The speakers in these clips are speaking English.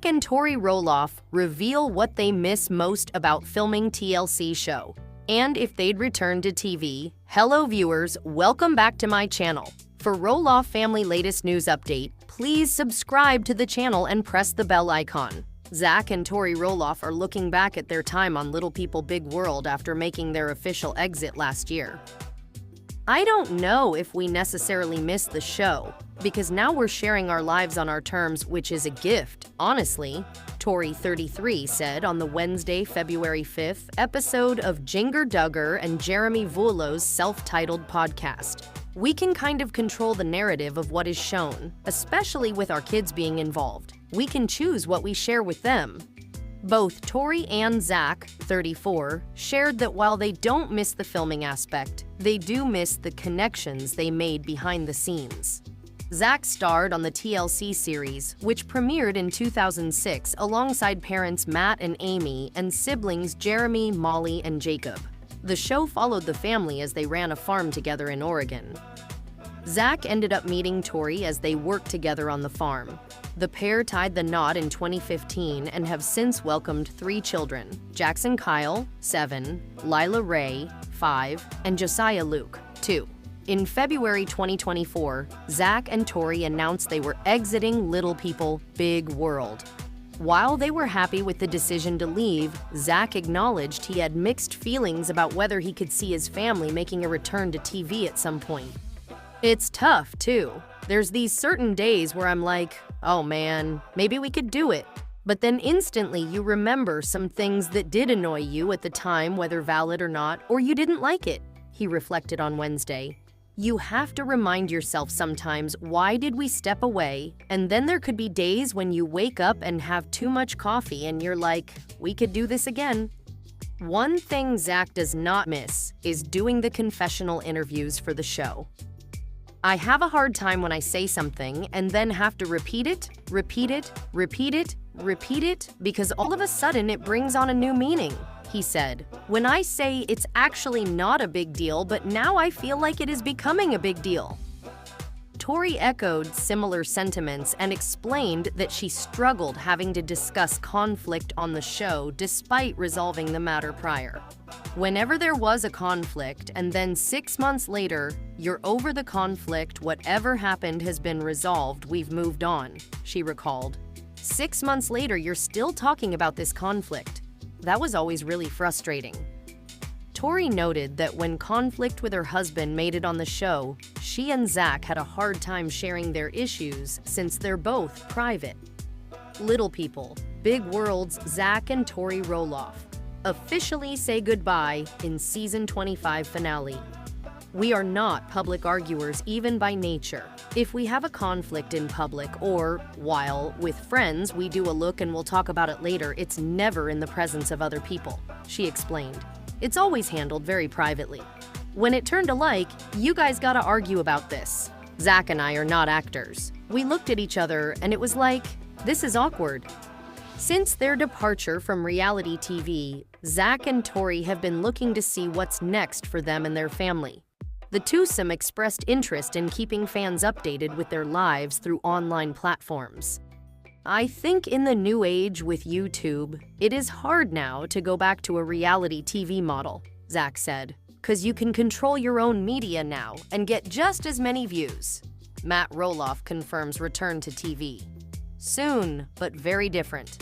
Zach and Tori Roloff reveal what they miss most about filming TLC show, and if they'd return to TV. Hello viewers, welcome back to my channel. For Roloff family latest news update, please subscribe to the channel and press the bell icon. Zach and Tori Roloff are looking back at their time on Little People Big World after making their official exit last year. I don't know if we necessarily miss the show, because now we're sharing our lives on our terms, which is a gift, honestly, Tori, 33, said on the Wednesday, February 5th episode of Jinger Duggar and Jeremy Vuolo's self-titled podcast. We can kind of control the narrative of what is shown, especially with our kids being involved. We can choose what we share with them. Both Tori and Zach, 34, shared that while they don't miss the filming aspect, they do miss the connections they made behind the scenes. Zach starred on the TLC series, which premiered in 2006 alongside parents Matt and Amy and siblings Jeremy, Molly, and Jacob. The show followed the family as they ran a farm together in Oregon. Zach ended up meeting Tori as they worked together on the farm. The pair tied the knot in 2015 and have since welcomed 3 children: Jackson Kyle, 7, Lila Ray, 5, and Josiah Luke, 2. In February 2024, Zach and Tori announced they were exiting Little People Big World. While they were happy with the decision to leave, Zach acknowledged he had mixed feelings about whether he could see his family making a return to TV at some point. It's tough, too. There's these certain days where I'm like, oh man, maybe we could do it. But then instantly you remember some things that did annoy you at the time, whether valid or not, or you didn't like it, he reflected on Wednesday. You have to remind yourself sometimes, why did we step away? And then there could be days when you wake up and have too much coffee and you're like, we could do this again. One thing Zach does not miss is doing the confessional interviews for the show. I have a hard time when I say something and then have to repeat it, because all of a sudden it brings on a new meaning, he said. When I say it's actually not a big deal, but now I feel like it is becoming a big deal. Tori echoed similar sentiments and explained that she struggled having to discuss conflict on the show despite resolving the matter prior. Whenever there was a conflict and then 6 months later, you're over the conflict, whatever happened has been resolved, we've moved on, she recalled. 6 months later, you're still talking about this conflict. That was always really frustrating. Tori noted that when conflict with her husband made it on the show, she and Zach had a hard time sharing their issues since they're both private. Little People Big World's Zach and Tori Roloff officially say goodbye in season 25 finale. We are not public arguers even by nature. If we have a conflict in public or, while with friends, we do a look and we'll talk about it later, it's never in the presence of other people, she explained. It's always handled very privately. When it turned to like, you guys gotta argue about this. Zach and I are not actors. We looked at each other and it was like, this is awkward. Since their departure from reality TV, Zach and Tori have been looking to see what's next for them and their family. The twosome expressed interest in keeping fans updated with their lives through online platforms. I think in the new age with YouTube, it is hard now to go back to a reality TV model, Zach said, because you can control your own media now and get just as many views. Matt Roloff confirms return to TV. Soon, but very different.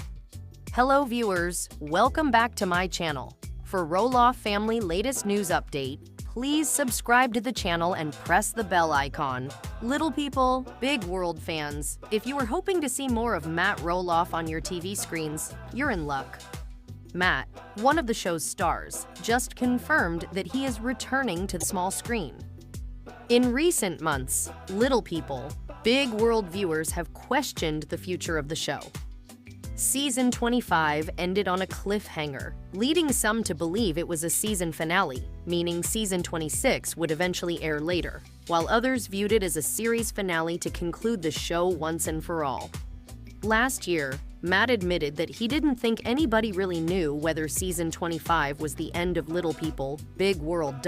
Hello viewers, welcome back to my channel. For Roloff family latest news update, please subscribe to the channel and press the bell icon. Little People Big World fans, if you were hoping to see more of Matt Roloff on your TV screens, you're in luck. Matt, one of the show's stars, just confirmed that he is returning to the small screen. In recent months, Little People Big World viewers have questioned the future of the show. Season 25 ended on a cliffhanger, leading some to believe it was a season finale, meaning season 26 would eventually air later, while others viewed it as a series finale to conclude the show once and for all. Last year, Matt admitted that he didn't think anybody really knew whether season 25 was the end of Little People Big World.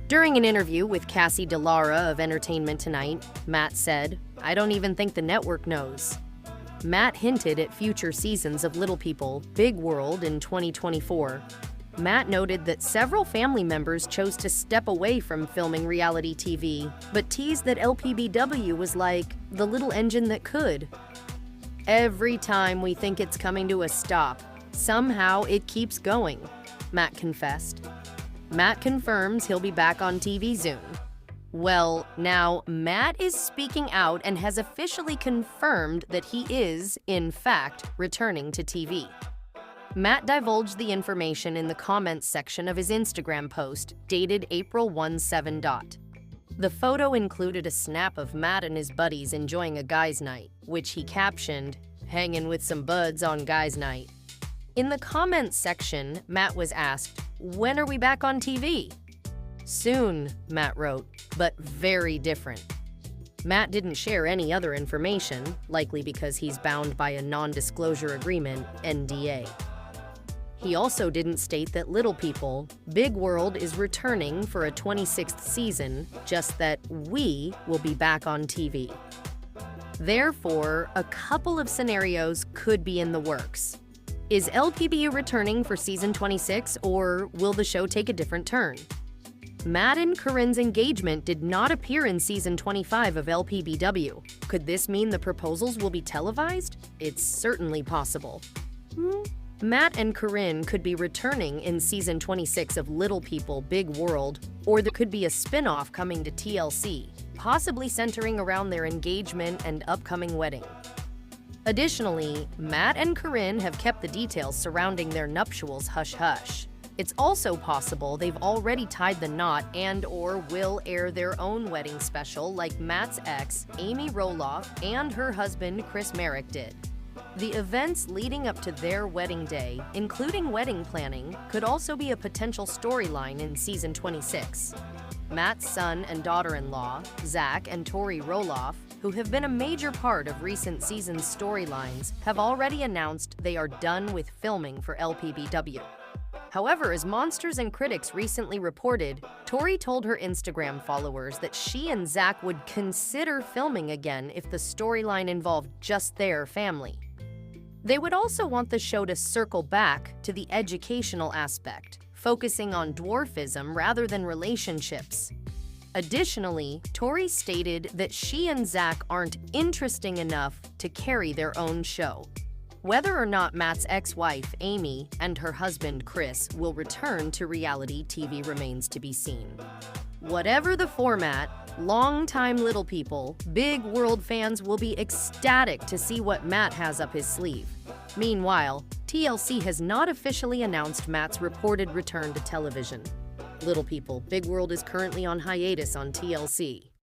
During an interview with Cassie DeLara of Entertainment Tonight, Matt said, "I don't even think the network knows." Matt hinted at future seasons of Little People, Big World in 2024. Matt noted that several family members chose to step away from filming reality TV, but teased that LPBW was like the little engine that could. "Every time we think it's coming to a stop, somehow it keeps going," Matt confessed. Matt confirms he'll be back on TV soon. Well, now Matt is speaking out and has officially confirmed that he is, in fact, returning to TV. Matt divulged the information in the comments section of his Instagram post, dated April 17. The photo included a snap of Matt and his buddies enjoying a guys' night, which he captioned, "Hanging with some buds on guys' night." In the comments section, Matt was asked, "When are we back on TV?" "Soon," Matt wrote, "but very different." Matt didn't share any other information, likely because he's bound by a non-disclosure agreement, NDA. He also didn't state that Little People, Big World is returning for a 26th season, just that we will be back on TV. Therefore, a couple of scenarios could be in the works. Is LPBW returning for season 26, or will the show take a different turn? Matt and Corinne's engagement did not appear in season 25 of LPBW. Could this mean the proposals will be televised? It's certainly possible. Matt and Corinne could be returning in season 26 of Little People, Big World, or there could be a spin-off coming to TLC, possibly centering around their engagement and upcoming wedding. Additionally, Matt and Corinne have kept the details surrounding their nuptials hush-hush. It's also possible they've already tied the knot and/or will air their own wedding special like Matt's ex, Tori Roloff, and her husband, Chris Merrick, did. The events leading up to their wedding day, including wedding planning, could also be a potential storyline in season 26. Matt's son and daughter-in-law, Zach and Tori Roloff, who have been a major part of recent seasons' storylines, have already announced they are done with filming for LPBW. However, as Monsters and Critics recently reported, Tori told her Instagram followers that she and Zach would consider filming again if the storyline involved just their family. They would also want the show to circle back to the educational aspect, focusing on dwarfism rather than relationships. Additionally, Tori stated that she and Zach aren't interesting enough to carry their own show. Whether or not Matt's ex-wife, Amy, and her husband, Chris, will return to reality TV remains to be seen. Whatever the format, longtime Little People, Big World fans will be ecstatic to see what Matt has up his sleeve. Meanwhile, TLC has not officially announced Matt's reported return to television. Little People, Big World is currently on hiatus on TLC.